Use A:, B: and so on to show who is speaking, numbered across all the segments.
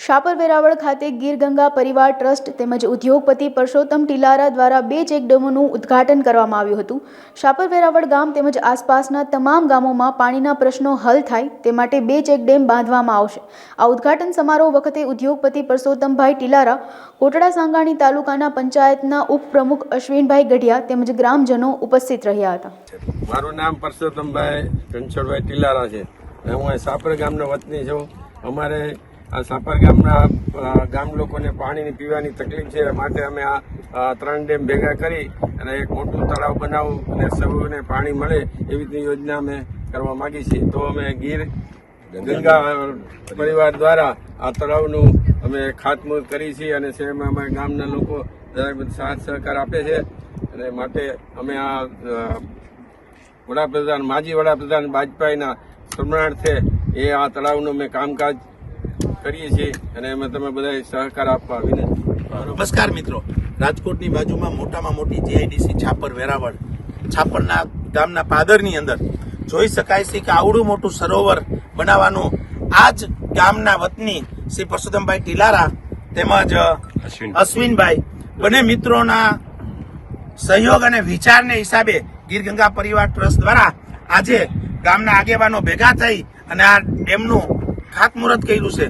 A: શાપર વેરાવળ ખાતે ગીર ગંગા પરિવાર ટ્રસ્ટ તેમજ ઉદ્યોગપતિ પરસોત્તમ ટીલારા દ્વારા 2 ચેકડેમોનું ઉદ્ઘાટન કરવામાં આવ્યું હતું। શાપર વેરાવળ ગામ તેમજ આસપાસના તમામ ગામોમાં પાણીના પ્રશ્નો હલ થાય તે માટે 2 ચેકડેમ બાંધવામાં આવશે। આ ઉદ્ઘાટન સમારોહ વખતે ઉદ્યોગપતિ પરસોત્તમભાઈ ટીલારા, કોટડા સાંગાણી તાલુકાના પંચાયતના ઉપપ્રમુખ અશ્વિનભાઈ ગઢિયા તેમજ ગ્રામજનો ઉપસ્થિત રહ્યા હતા।
B: મારું નામ પરસોત્તમભાઈ ઘનશ્યામભાઈ ટીલારા છે। હું શાપર ગામનો વતની છું। અમારે આ શાપર ગામના ગામ લોકોને પાણીની પીવાની તકલીફ છે, માટે અમે આ 3 ડેમ ભેગા કરી અને એક મોટું તળાવ બનાવવું અને સૌને પાણી મળે એવી રીતની યોજના અમે કરવા માંગી છીએ। તો અમે ગીર ગંગા પરિવાર દ્વારા આ તળાવનું અમે ખાતમુહૂર્ત કરી છીએ અને શહેરમાં અમે ગામના લોકો સાથ સહકાર આપે છે અને માટે અમે આ માજી વડાપ્રધાન વાજપેયીના સ્મરણાર્થે આ તળાવનું અમે કામકાજ કરીએ છીએ અને અમે તમે બધા સહકાર આપવા વિનંતી।
C: નમસ્કાર મિત્રો, રાજકોટની બાજુમાં મોટામાં મોટી જીઆઈડીસી છાપર વેરાવળ છાપરના ગામના પાદરની અંદર જોઈ શકાય છે કે આવડું મોટું સરોવર બનાવવાનું આ જ ગામના વતની શ્રી પરસોત્તમભાઈ ટીલારા તેમજ અશ્વિનભાઈ બંને મિત્રોના સહયોગ અને વિચારને હિસાબે ગીર ગંગા પરિવાર ટ્રસ્ટ દ્વારા આજે ગામના આગેવાનો ભેગા થઈ અને આ ડેમનું ખાતમુહૂર્ત કર્યું છે।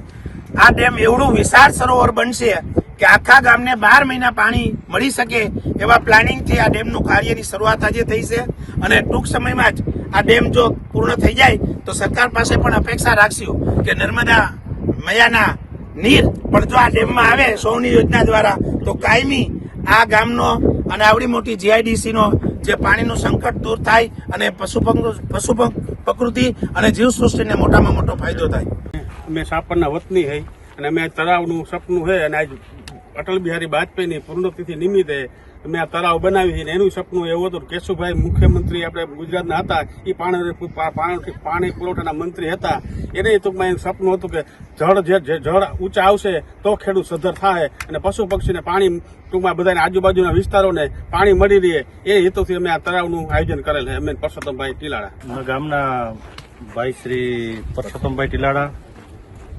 C: આ ડેમ એવડું વિશાળ સરોવર બનશે કે આખા ગામને 12 મહિના પાણી મળી શકે એવા પ્લાનિંગથી આ ડેમનું કાર્યની શરૂઆત આજે થઈ છે અને ટૂંક સમયમાં જ આ ડેમ જો પૂર્ણ થઈ જાય તો સરકાર પાસે પણ અપેક્ષા રાખશું કે નર્મદા મૈયાના નીર પણ જો આ ડેમમાં આવે સૌની યોજના દ્વારા તો કાયમી આ ગામનો અને આવડી મોટી જીઆઈડીસીનો જે પાણીનું સંકટ દૂર થાય અને પશુ પ્રકૃતિ અને જીવસૃષ્ટિને મોટામાં મોટો ફાયદો થાય।
D: અમે શાપરના વતની હઈ અને અમે તળાવનું સપનું છે અને આજ અટલ બિહારી વાજપેયીની પૂર્ણતિથિ નિમિત્તે અમે આ તળાવ બનાવી છે। એનું સપનું એવું હતું, કેશુભાઈ મુખ્યમંત્રી આપણે ગુજરાતના હતા, એ પાણી પુરવઠાના મંત્રી હતા। એને ટૂંકમાં એનું સપનું હતું કે જળ ઊંચા આવશે તો ખેડૂત સદ્ધર થાય અને પશુ પક્ષીને પાણી ટૂંકમાં બધાને આજુબાજુના વિસ્તારોને પાણી મળી રહે એ હેતુથી અમે આ તળાવનું આયોજન કરેલ છે। અમે પરસોત્તમભાઈ ટીલારા
E: ગામના ભાઈ શ્રી પરસોત્તમભાઈ ટીલારા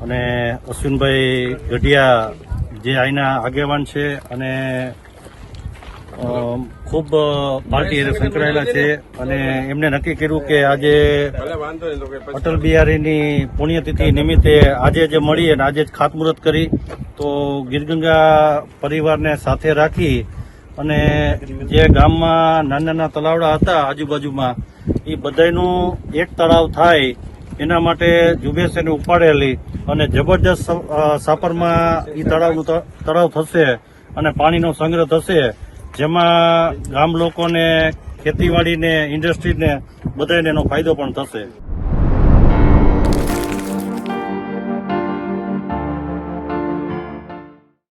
E: અને અશ્વિનભાઈ ગઢિયા જે અહીંના આગેવાન છે અને ખૂબ પાર્ટી સંકળાયેલા છે અને એમને નક્કી કર્યું કે આજે અટલ બિહારીની પુણ્યતિથિ નિમિત્તે આજે જે મળી અને આજે જ ખાતમુહૂર્ત કરી તો ગીરગંગા પરિવારને સાથે રાખી અને જે ગામમાં નાના નાના તળાવડા હતા આજુબાજુમાં એ બધાનું એક તળાવ થાય એના માટે ઝુંબેશ એને ઉપાડેલી અને જબરજસ્ત શાપરમાં એ તળાવ થશે અને પાણીનો સંગ્રહ થશે, જેમાં ગામ લોકોને, ખેતીવાડીને, ઇન્ડસ્ટ્રીને બધાને એનો ફાયદો પણ થશે।